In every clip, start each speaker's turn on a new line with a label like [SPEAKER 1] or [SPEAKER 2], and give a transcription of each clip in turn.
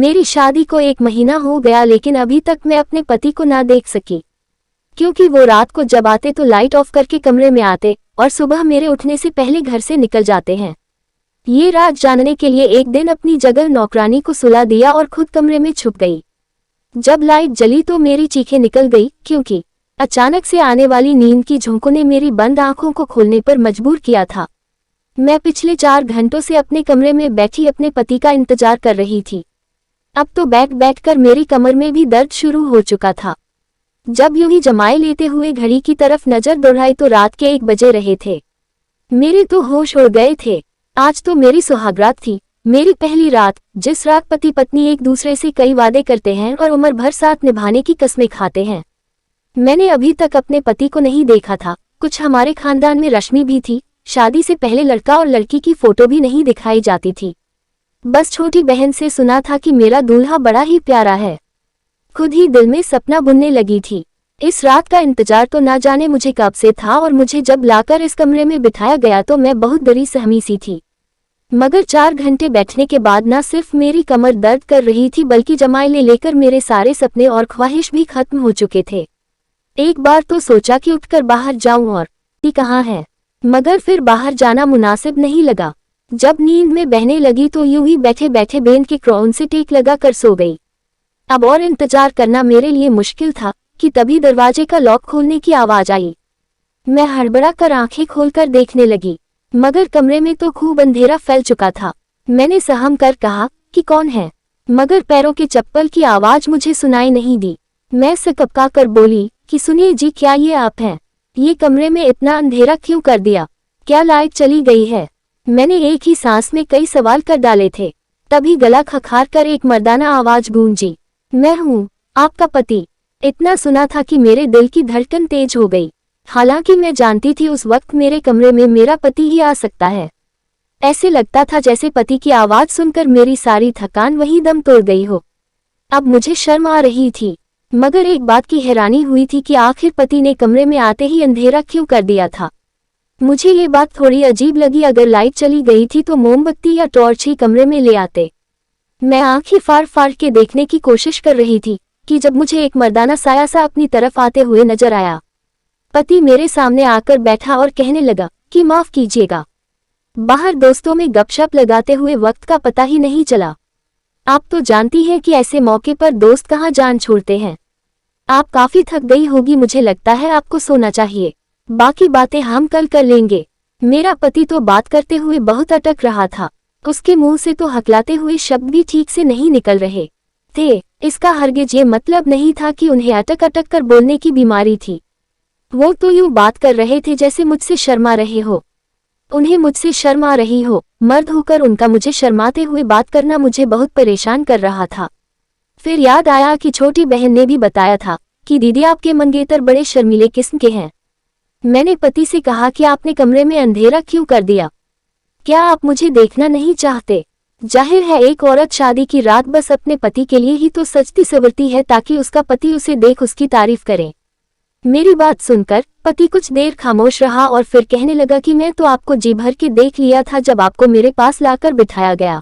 [SPEAKER 1] मेरी शादी को 1 महीना हो गया, लेकिन अभी तक मैं अपने पति को ना देख सकी, क्योंकि वो रात को जब आते तो लाइट ऑफ करके कमरे में आते और सुबह मेरे उठने से पहले घर से निकल जाते हैं। ये राज जानने के लिए एक दिन अपनी जगह नौकरानी को सुला दिया और खुद कमरे में छुप गई। जब लाइट जली तो मेरी चीखें निकल गई, क्योंकि अचानक से आने वाली नींद की झोंकों ने मेरी बंद आंखों को खोलने पर मजबूर किया था। मैं पिछले 4 घंटों से अपने कमरे में बैठी अपने पति का इंतजार कर रही थी। अब तो बैठकर मेरी कमर में भी दर्द शुरू हो चुका था। जब यूं ही जमाए लेते हुए घड़ी की तरफ नजर दौड़ाई तो रात के 1 बजे रहे थे। मेरे तो होश उड़ गए थे। आज तो मेरी सुहागरात थी, मेरी पहली रात, जिस रात पति पत्नी एक दूसरे से कई वादे करते हैं और उम्र भर साथ निभाने की कस्में खाते हैं। मैंने अभी तक अपने पति को नहीं देखा था। कुछ हमारे खानदान में रश्मि भी थी। शादी से पहले लड़का और लड़की की फोटो भी नहीं दिखाई जाती थी। बस छोटी बहन से सुना था कि मेरा दूल्हा बड़ा ही प्यारा है। खुद ही दिल में सपना बुनने लगी थी। इस रात का इंतजार तो ना जाने मुझे कब से था, और मुझे जब लाकर इस कमरे में बिठाया गया तो मैं बहुत डरी सहमी सी थी। मगर 4 घंटे बैठने के बाद न सिर्फ मेरी कमर दर्द कर रही थी, बल्कि जमाई ले लेकर मेरे सारे सपने और ख्वाहिश भी खत्म हो चुके थे। एक बार तो सोचा कि उठकर बाहर जाऊं और कहाँ है, मगर फिर बाहर जाना मुनासिब नहीं लगा। जब नींद में बहने लगी तो यूं ही बैठे बैठे बेन के क्राउन से टेक लगा कर सो गई। अब और इंतजार करना मेरे लिए मुश्किल था कि तभी दरवाजे का लॉक खोलने की आवाज आई। मैं हड़बड़ा कर आंखें खोलकर देखने लगी, मगर कमरे में तो खूब अंधेरा फैल चुका था। मैंने सहम कर कहा कि कौन है, मगर पैरों के चप्पल की आवाज मुझे सुनाई नहीं दी। मैं सकपका कर बोली कि सुनिए जी, क्या ये आप हैं? ये कमरे में इतना अंधेरा क्यों कर दिया? क्या लाइट चली गई है? मैंने एक ही सांस में कई सवाल कर डाले थे। तभी गला खखार कर एक मर्दाना आवाज गूंजी, मैं हूँ, आपका पति। इतना सुना था कि मेरे दिल की धड़कन तेज हो गई। हालांकि मैं जानती थी उस वक्त मेरे कमरे में मेरा पति ही आ सकता है। ऐसे लगता था जैसे पति की आवाज सुनकर मेरी सारी थकान वहीं दम तोड़ गई हो। अब मुझे शर्म आ रही थी, मगर एक बात की हैरानी हुई थी कि आखिर पति ने कमरे में आते ही अंधेरा क्यों कर दिया था। मुझे ये बात थोड़ी अजीब लगी। अगर लाइट चली गई थी तो मोमबत्ती या टॉर्च ही कमरे में ले आते। मैं आंखें फाड़ फाड़ के देखने की कोशिश कर रही थी कि जब मुझे एक मर्दाना साया सा अपनी तरफ आते हुए नजर आया। पति मेरे सामने आकर बैठा और कहने लगा कि माफ कीजिएगा, बाहर दोस्तों में गपशप लगाते हुए वक्त का पता ही नहीं चला। आप तो जानती हैं कि ऐसे मौके पर दोस्त कहाँ जान छोड़ते हैं। आप काफी थक गई होगी, मुझे लगता है आपको सोना चाहिए। बाकी बातें हम कल कर लेंगे। मेरा पति तो बात करते हुए बहुत अटक रहा था। उसके मुंह से तो हकलाते हुए शब्द भी ठीक से नहीं निकल रहे थे। इसका हरगिज ये मतलब नहीं था कि उन्हें अटक अटक कर बोलने की बीमारी थी। वो तो यूं बात कर रहे थे जैसे मुझसे शर्मा रहे हो। उन्हें मुझसे शर्म आ रही हो। मर्द होकर उनका मुझे शर्माते हुए बात करना मुझे बहुत परेशान कर रहा था। फिर याद आया कि छोटी बहन ने भी बताया था कि दीदी आपके मंगेतर बड़े शर्मीले किस्म के हैं। मैंने पति से कहा कि आपने कमरे में अंधेरा क्यों कर दिया? क्या आप मुझे देखना नहीं चाहते? जाहिर है एक औरत शादी की रात बस अपने पति के लिए ही तो सजती संवरती है ताकि उसका पति उसे देख उसकी तारीफ करे। मेरी बात सुनकर पति कुछ देर खामोश रहा और फिर कहने लगा कि मैं तो आपको जी भर के देख लिया था जब आपको मेरे पास लाकर बिठाया गया।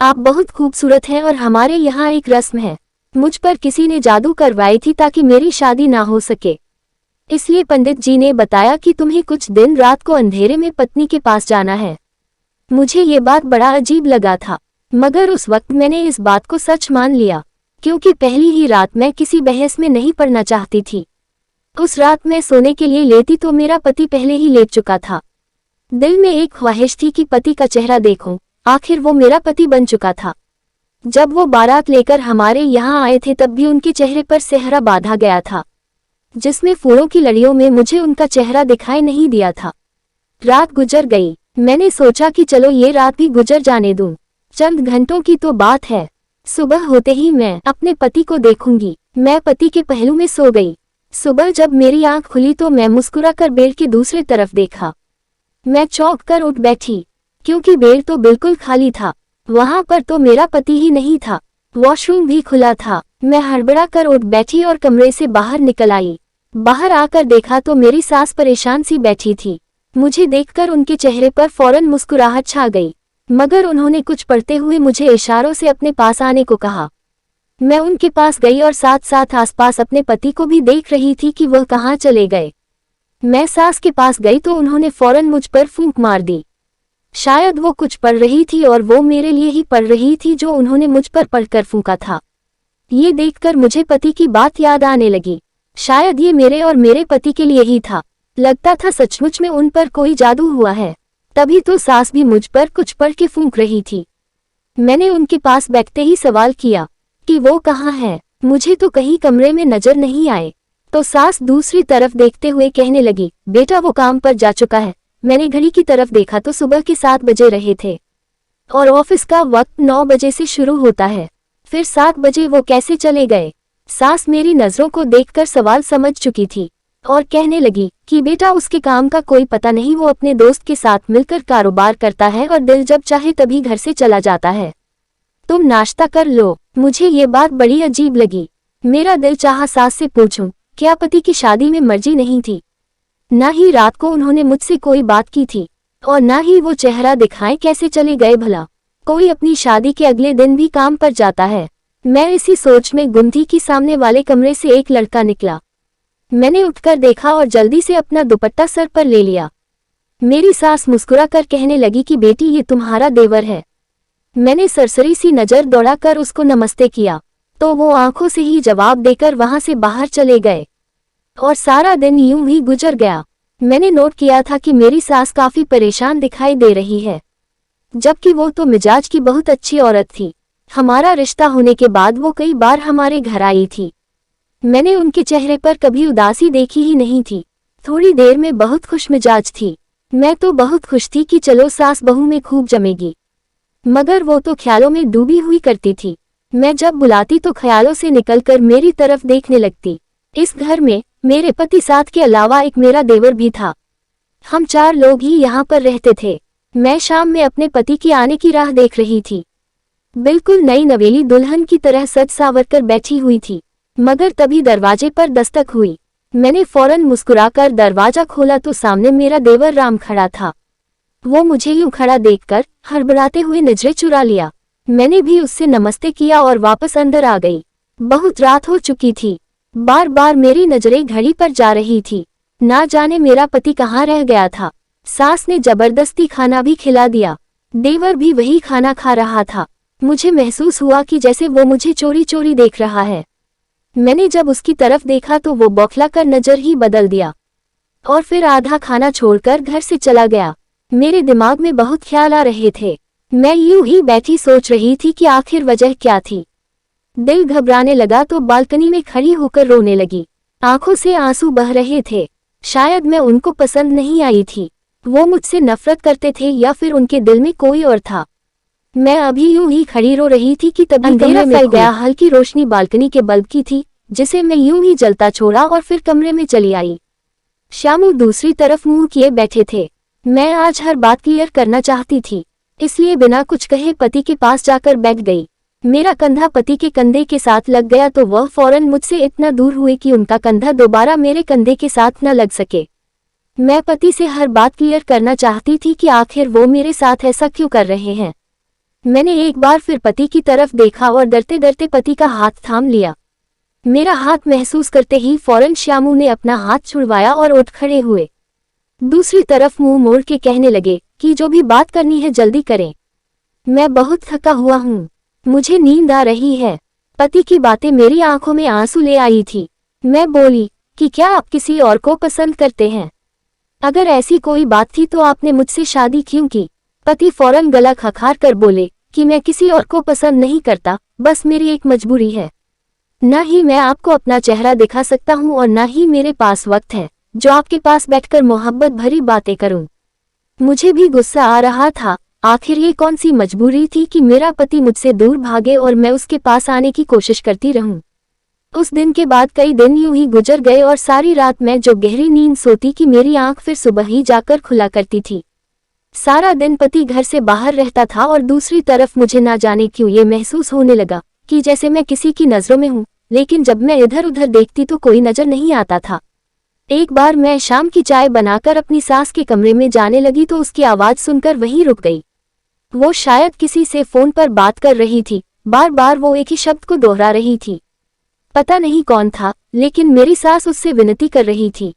[SPEAKER 1] आप बहुत खूबसूरत हैं और हमारे यहाँ एक रस्म है, मुझ पर किसी ने जादू करवाई थी ताकि मेरी शादी ना हो सके। इसलिए पंडित जी ने बताया कि तुम्हें कुछ दिन रात को अंधेरे में पत्नी के पास जाना है। मुझे ये बात बड़ा अजीब लगा था, मगर उस वक्त मैंने इस बात को सच मान लिया, क्योंकि पहली ही रात मैं किसी बहस में नहीं पड़ना चाहती थी। उस रात मैं सोने के लिए लेटी तो मेरा पति पहले ही लेट चुका था। दिल में एक ख्वाहिश थी कि पति का चेहरा देखूं। आखिर वो मेरा पति बन चुका था। जब वो बारात लेकर हमारे यहाँ आए थे तब भी उनके चेहरे पर सेहरा बांधा गया था, जिसमें फूलों की लड़ियों में मुझे उनका चेहरा दिखाई नहीं दिया था। रात गुजर गई। मैंने सोचा कि चलो ये रात भी गुजर जाने दूं। चंद घंटों की तो बात है। सुबह होते ही मैं अपने पति को देखूंगी। मैं पति के पहलू में सो गई। सुबह जब मेरी आंख खुली तो मैं मुस्कुराकर बेड के दूसरे तरफ देखा। मैं चौंक कर उठ बैठी, क्योंकि बेड तो बिल्कुल खाली था। वहां पर तो मेरा पति ही नहीं था। वॉशरूम भी खुला था। मैं हड़बड़ा कर उठ बैठी और कमरे से बाहर निकल आई। बाहर आकर देखा तो मेरी सास परेशान सी बैठी थी। मुझे देखकर उनके चेहरे पर फौरन मुस्कुराहट छा गई। मगर उन्होंने कुछ पढ़ते हुए मुझे इशारों से अपने पास आने को कहा। मैं उनके पास गई और साथ साथ आसपास अपने पति को भी देख रही थी कि वह कहाँ चले गए। मैं सास के पास गई तो उन्होंने फौरन मुझ पर फूंक मार दी। शायद वो कुछ पढ़ रही थी और वो मेरे लिए ही पढ़ रही थी जो उन्होंने मुझ पर पढ़कर फूंका था। ये देखकर मुझे पति की बात याद आने लगी। शायद ये मेरे और मेरे पति के लिए ही था। लगता था सचमुच में उन पर कोई जादू हुआ है। तभी तो सास भी मुझ पर कुछ पढ़ के फूंक रही थी। मैंने उनके पास बैठते ही सवाल किया कि वो कहाँ है, मुझे तो कहीं कमरे में नजर नहीं आए। तो सास दूसरी तरफ देखते हुए कहने लगी, बेटा वो काम पर जा चुका है। मैंने घड़ी की तरफ देखा तो सुबह के 7 बजे रहे थे और ऑफिस का वक्त 9 बजे से शुरू होता है। फिर 7 बजे वो कैसे चले गए? सास मेरी नजरों को देखकर सवाल समझ चुकी थी और कहने लगी कि बेटा उसके काम का कोई पता नहीं, वो अपने दोस्त के साथ मिलकर कारोबार करता है और दिल जब चाहे तभी घर से चला जाता है। तुम नाश्ता कर लो। मुझे ये बात बड़ी अजीब लगी। मेरा दिल चाहा सास से पूछूं, क्या पति की शादी में मर्जी नहीं थी? ना ही रात को उन्होंने मुझसे कोई बात की थी और ना ही वो चेहरा दिखाए कैसे चले गए भला। कोई अपनी शादी के अगले दिन भी काम पर जाता है। मैं इसी सोच में गुम थी कि सामने वाले कमरे से एक लड़का निकला। मैंने उठकर देखा और जल्दी से अपना दुपट्टा सर पर ले लिया। मेरी सास मुस्कुराकर कहने लगी कि बेटी ये तुम्हारा देवर है। मैंने सरसरी सी नजर दौड़ाकर उसको नमस्ते किया तो वो आंखों से ही जवाब देकर वहां से बाहर चले गए और सारा दिन यूं ही गुजर गया। मैंने नोट किया था कि मेरी सास काफी परेशान दिखाई दे रही है, जबकि वो तो मिजाज की बहुत अच्छी औरत थी। हमारा रिश्ता होने के बाद वो कई बार हमारे घर आई थी। मैंने उनके चेहरे पर कभी उदासी देखी ही नहीं थी। थोड़ी देर में बहुत खुश मिजाज थी। मैं तो बहुत खुश थी कि चलो सास बहू में खूब जमेगी, मगर वो तो ख्यालों में डूबी हुई करती थी। मैं जब बुलाती तो ख्यालों से निकलकर मेरी तरफ देखने लगती। इस घर में मेरे पति साथ के अलावा एक मेरा देवर भी था। हम 4 लोग ही यहाँ पर रहते थे। मैं शाम में अपने पति की आने की राह देख रही थी। बिल्कुल नई नवेली दुल्हन की तरह सज सावर कर बैठी हुई थी, मगर तभी दरवाजे पर दस्तक हुई। मैंने फौरन मुस्कुराकर दरवाजा खोला तो सामने मेरा देवर राम खड़ा था। वो मुझे यूं खड़ा देखकर हड़बड़ाते हुए नजरें चुरा लिया। मैंने भी उससे नमस्ते किया और वापस अंदर आ गई। बहुत रात हो चुकी थी। बार बार मेरी नजरें घड़ी पर जा रही थी। ना जाने मेरा पति कहाँ रह गया था। सास ने जबरदस्ती खाना भी खिला दिया। देवर भी वही खाना खा रहा था। मुझे महसूस हुआ कि जैसे वो मुझे चोरी चोरी देख रहा है। मैंने जब उसकी तरफ देखा तो वो बौखला कर नजर ही बदल दिया और फिर आधा खाना छोड़कर घर से चला गया। मेरे दिमाग में बहुत ख्याल आ रहे थे। मैं यूं ही बैठी सोच रही थी कि आखिर वजह क्या थी। दिल घबराने लगा तो बालकनी में खड़ी होकर रोने लगी। आंखों से आंसू बह रहे थे। शायद मैं उनको पसंद नहीं आई थी। वो मुझसे नफरत करते थे या फिर उनके दिल में कोई और था। मैं अभी यूं ही खड़ी रो रही थी कि तभी अंधेरा फैल गया। हल्की रोशनी बालकनी के बल्ब की थी, जिसे मैं यूं ही जलता छोड़ा और फिर कमरे में चली आई। श्यामू दूसरी तरफ मुंह किए बैठे थे। मैं आज हर बात क्लियर करना चाहती थी, इसलिए बिना कुछ कहे पति के पास जाकर बैठ गई। मेरा कंधा पति के कंधे के साथ लग गया तो वह फौरन मुझसे इतना दूर हुए कि उनका कंधा दोबारा मेरे कंधे के साथ न लग सके। मैं पति से हर बात क्लियर करना चाहती थी कि आखिर वो मेरे साथ ऐसा क्यों कर रहे हैं। मैंने एक बार फिर पति की तरफ देखा और डरते डरते पति का हाथ थाम लिया। मेरा हाथ महसूस करते ही फौरन श्यामू ने अपना हाथ छुड़वाया और उठ खड़े हुए। दूसरी तरफ मुंह मोड़ के कहने लगे कि जो भी बात करनी है जल्दी करें। मैं बहुत थका हुआ हूँ, मुझे नींद आ रही है। पति की बातें मेरी आंखों में आंसू ले आई थी। मैं बोली कि क्या आप किसी और को पसंद करते हैं? अगर ऐसी कोई बात थी तो आपने मुझसे शादी क्यों की? पति फौरन गला खखार कर बोले कि मैं किसी और को पसंद नहीं करता, बस मेरी एक मजबूरी है। न ही मैं आपको अपना चेहरा दिखा सकता हूँ और न ही मेरे पास वक्त है जो आपके पास बैठकर मोहब्बत भरी बातें करूं। मुझे भी गुस्सा आ रहा था। आखिर ये कौन सी मजबूरी थी कि मेरा पति मुझसे दूर भागे और मैं उसके पास आने की कोशिश करती रहूं। उस दिन के बाद कई दिन यूं ही गुजर गए और सारी रात मैं जो गहरी नींद सोती कि मेरी आंख फिर सुबह ही जाकर खुला करती थी। सारा दिन पति घर से बाहर रहता था और दूसरी तरफ मुझे ना जाने क्यों ये महसूस होने लगा कि जैसे मैं किसी की नजरों में हूं, लेकिन जब मैं इधर उधर देखती तो कोई नजर नहीं आता था। एक बार मैं शाम की चाय बनाकर अपनी सास के कमरे में जाने लगी तो उसकी आवाज सुनकर वहीं रुक गई। वो शायद किसी से फोन पर बात कर रही थी। बार बार वो एक ही शब्द को दोहरा रही थी। पता नहीं कौन था, लेकिन मेरी सास उससे विनती कर रही थी।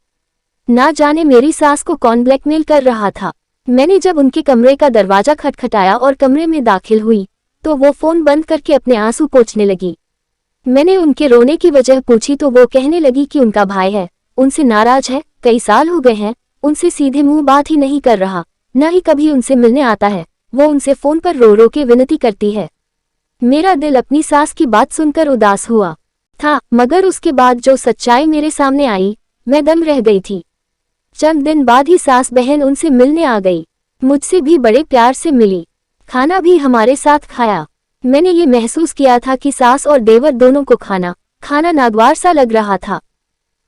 [SPEAKER 1] ना जाने मेरी सास को कौन ब्लैकमेल कर रहा था। मैंने जब उनके कमरे का दरवाजा खटखटाया और कमरे में दाखिल हुई तो वो फोन बंद करके अपने आंसू पोंछने लगी। मैंने उनके रोने की वजह पूछी तो वो कहने लगी कि उनका भाई है, उनसे नाराज है, कई साल हो गए हैं, उनसे सीधे मुंह बात ही नहीं कर रहा, न ही कभी उनसे मिलने आता है। वो उनसे फोन पर रो रो के विनती करती है। मेरा दिल अपनी सास की बात सुनकर उदास हुआ था, मगर उसके बाद जो सच्चाई मेरे सामने आई, मैं दम रह गई थी। चंद दिन बाद ही सास बहन उनसे मिलने आ गई। मुझसे भी बड़े प्यार से मिली, खाना भी हमारे साथ खाया। मैंने ये महसूस किया था कि सास और देवर दोनों को खाना नागवार सा लग रहा था।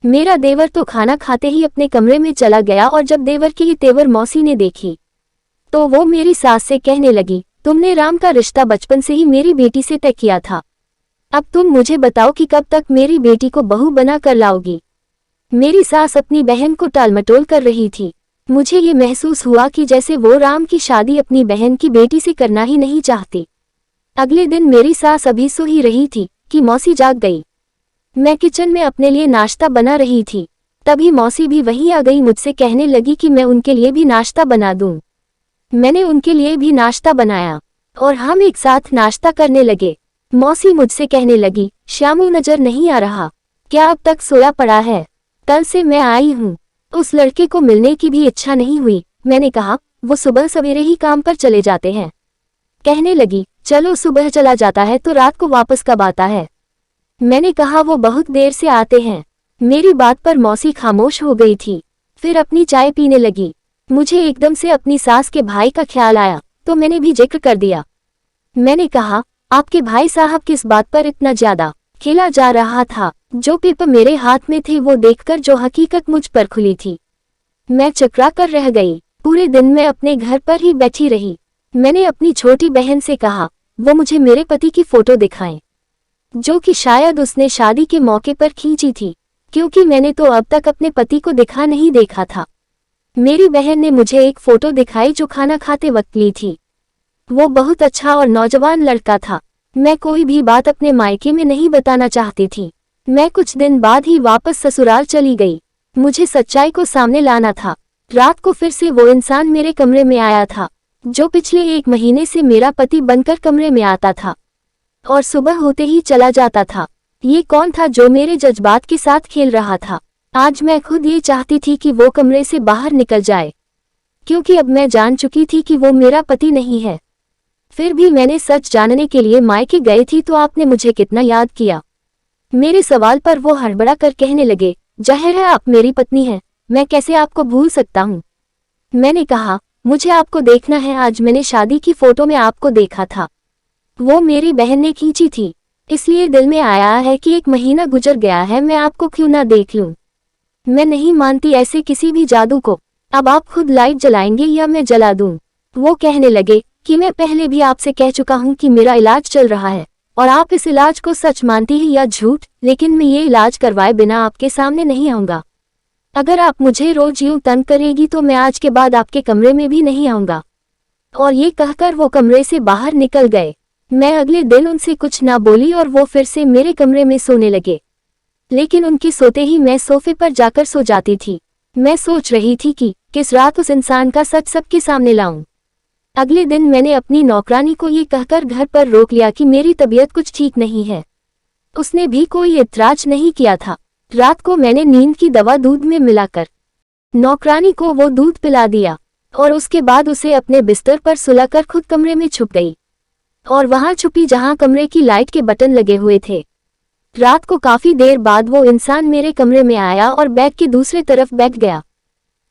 [SPEAKER 1] मेरा देवर तो खाना खाते ही अपने कमरे में चला गया और जब देवर की ये तेवर मौसी ने देखी तो वो मेरी सास से कहने लगी, तुमने राम का रिश्ता बचपन से ही मेरी बेटी से तय किया था। अब तुम मुझे बताओ कि कब तक मेरी बेटी को बहू बना कर लाओगी। मेरी सास अपनी बहन को टालमटोल कर रही थी। मुझे ये महसूस हुआ कि जैसे वो राम की शादी अपनी बहन की बेटी से करना ही नहीं चाहती। अगले दिन मेरी सास अभी सो ही रही थी कि मौसी जाग गई। मैं किचन में अपने लिए नाश्ता बना रही थी, तभी मौसी भी वहीं आ गई। मुझसे कहने लगी कि मैं उनके लिए भी नाश्ता बना दूं। मैंने उनके लिए भी नाश्ता बनाया और हम एक साथ नाश्ता करने लगे। मौसी मुझसे कहने लगी, श्यामू नजर नहीं आ रहा, क्या अब तक सोया पड़ा है? कल से मैं आई हूँ, उस लड़के को मिलने की भी इच्छा नहीं हुई। मैंने कहा, वो सुबह सवेरे ही काम पर चले जाते हैं। कहने लगी, चलो सुबह चला जाता है तो रात को वापस कब आता है? मैंने कहा, वो बहुत देर से आते हैं। मेरी बात पर मौसी खामोश हो गई थी, फिर अपनी चाय पीने लगी। मुझे एकदम से अपनी सास के भाई का ख्याल आया तो मैंने भी जिक्र कर दिया। मैंने कहा, आपके भाई साहब किस बात पर इतना ज्यादा खेला जा रहा था? जो पेपर मेरे हाथ में थे वो देखकर जो हकीकत मुझ पर खुली थी, मैं चकरा कर रह गई। पूरे दिन मैं अपने घर पर ही बैठी रही। मैंने अपनी छोटी बहन से कहा वो मुझे मेरे पति की फोटो दिखाएं, जो कि शायद उसने शादी के मौके पर खींची थी, क्योंकि मैंने तो अब तक अपने पति को दिखा नहीं देखा था। मेरी बहन ने मुझे एक फोटो दिखाई जो खाना खाते वक्त ली थी। वो बहुत अच्छा और नौजवान लड़का था। मैं कोई भी बात अपने मायके में नहीं बताना चाहती थी। मैं कुछ दिन बाद ही वापस ससुराल चली गई। मुझे सच्चाई को सामने लाना था। रात को फिर से वो इंसान मेरे कमरे में आया था, जो पिछले 1 महीने से मेरा पति बनकर कमरे में आता था और सुबह होते ही चला जाता था। ये कौन था जो मेरे जज्बात के साथ खेल रहा था? आज मैं खुद ये चाहती थी कि वो कमरे से बाहर निकल जाए, क्योंकि अब मैं जान चुकी थी कि वो मेरा पति नहीं है। फिर भी मैंने सच जानने के लिए मायके गई थी तो आपने मुझे कितना याद किया। मेरे सवाल पर वो हड़बड़ा कर कहने लगे, जाहिर है आप मेरी पत्नी हैं, मैं कैसे आपको भूल सकता हूँ। मैंने कहा, मुझे आपको देखना है। आज मैंने शादी की फोटो में आपको देखा था, वो मेरी बहन ने खींची थी, इसलिए दिल में आया है कि 1 महीना गुजर गया है, मैं आपको क्यों ना देख लूं। मैं नहीं मानती ऐसे किसी भी जादू को। अब आप खुद लाइट जलाएंगे या मैं जला दूं? वो कहने लगे कि मैं पहले भी आपसे कह चुका हूं कि मेरा इलाज चल रहा है और आप इस इलाज को सच मानती हैं या झूठ, लेकिन मैं ये इलाज करवाए बिना आपके सामने नहीं आऊंगा। अगर आप मुझे रोज यूं तंग करेगी तो मैं आज के बाद आपके कमरे में भी नहीं आऊंगा। और ये कहकर वो कमरे से बाहर निकल गए। मैं अगले दिन उनसे कुछ ना बोली और वो फिर से मेरे कमरे में सोने लगे, लेकिन उनके सोते ही मैं सोफे पर जाकर सो जाती थी। मैं सोच रही थी कि किस रात उस इंसान का सच सबके सामने लाऊं। अगले दिन मैंने अपनी नौकरानी को ये कहकर घर पर रोक लिया कि मेरी तबीयत कुछ ठीक नहीं है। उसने भी कोई इतराज नहीं किया था। रात को मैंने नींद की दवा दूध में मिलाकर नौकरानी को वो दूध पिला दिया और उसके बाद उसे अपने बिस्तर पर सुलाकर खुद कमरे में छुप गई और वहां छुपी जहां कमरे की लाइट के बटन लगे हुए थे। रात को काफी देर बाद वो इंसान मेरे कमरे में आया और बेड के दूसरे तरफ बैठ गया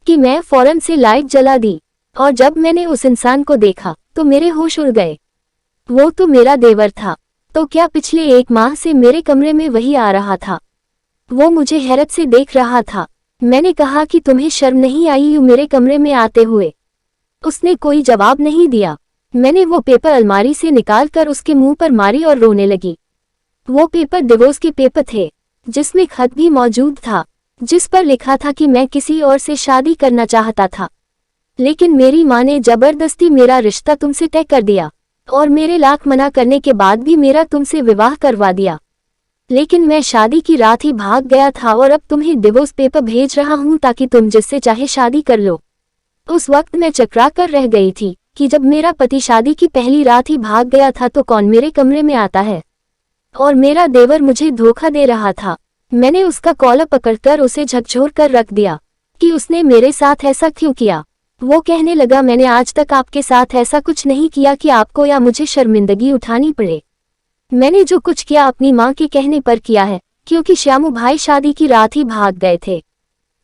[SPEAKER 1] कि मैं फौरन से लाइट जला दी और जब मैंने उस इंसान को देखा तो मेरे होश उड़ गए। वो तो मेरा देवर था। तो क्या पिछले 1 माह से मेरे कमरे में वही आ रहा था? वो मुझे हैरत से देख रहा था। मैंने कहा कि तुम्हें शर्म नहीं आई यूं मेरे कमरे में आते हुए? उसने कोई जवाब नहीं दिया। मैंने वो पेपर अलमारी से निकालकर उसके मुंह पर मारी और रोने लगी। वो पेपर डिवोर्स के पेपर थे, जिसमें खत भी मौजूद था, जिस पर लिखा था कि मैं किसी और से शादी करना चाहता था। लेकिन मेरी माँ ने जबरदस्ती मेरा रिश्ता तुमसे तय कर दिया और मेरे लाख मना करने के बाद भी मेरा तुमसे विवाह करवा दिया। लेकिन मैं शादी की रात ही भाग गया था और अब तुम्हें डिवोर्स पेपर भेज रहा हूं ताकि तुम जिससे चाहे शादी कर लो। उस वक्त मैं चकरा कर रह गई थी कि जब मेरा पति शादी की पहली रात ही भाग गया था तो कौन मेरे कमरे में आता है, और मेरा देवर मुझे धोखा दे रहा था। मैंने उसका कॉलर पकड़कर उसे झकझोर कर रख दिया कि उसने मेरे साथ ऐसा क्यों किया। वो कहने लगा, मैंने आज तक आपके साथ ऐसा कुछ नहीं किया कि आपको या मुझे शर्मिंदगी उठानी पड़े। मैंने जो कुछ किया अपनी माँ के कहने पर किया है, क्योंकि श्यामू भाई शादी की रात ही भाग गए थे।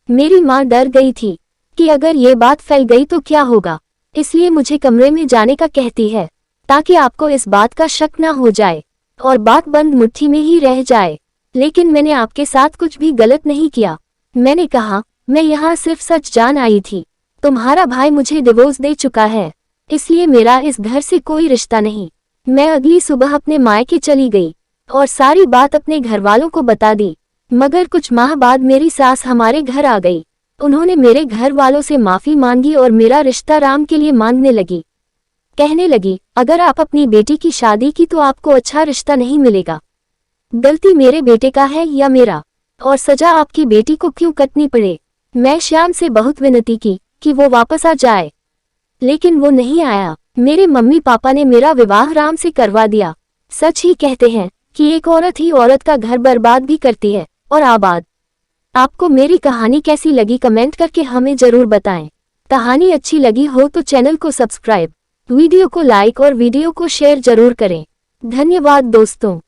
[SPEAKER 1] मेरी माँ डर गई थी कि अगर ये बात फैल गई तो क्या होगा, इसलिए मुझे कमरे में जाने का कहती है ताकि आपको इस बात का शक ना हो जाए और बात बंद मुट्ठी में ही रह जाए। लेकिन मैंने आपके साथ कुछ भी गलत नहीं किया। मैंने कहा, मैं यहाँ सिर्फ सच जान आई थी। तुम्हारा भाई मुझे डिवोर्स दे चुका है, इसलिए मेरा इस घर से कोई रिश्ता नहीं। मैं अगली सुबह अपने मायके चली गई और सारी बात अपने घर वालों को बता दी। मगर कुछ माह बाद मेरी सास हमारे घर आ गई। उन्होंने मेरे घर वालों से माफी मांगी और मेरा रिश्ता राम के लिए मांगने लगी। कहने लगी, अगर आप अपनी बेटी की शादी की तो आपको अच्छा रिश्ता नहीं मिलेगा। गलती मेरे बेटे का है या मेरा, और सजा आपकी बेटी को क्यों कटनी पड़े। मैं श्याम से बहुत विनती की कि वो वापस आ जाए, लेकिन वो नहीं आया। मेरे मम्मी पापा ने मेरा विवाह राम से करवा दिया। सच ही कहते हैं कि एक औरत ही औरत का घर बर्बाद भी करती है और आबाद। आपको मेरी कहानी कैसी लगी कमेंट करके हमें जरूर बताएं। कहानी अच्छी लगी हो तो चैनल को सब्सक्राइब, वीडियो को लाइक और वीडियो को शेयर जरूर करें। धन्यवाद दोस्तों।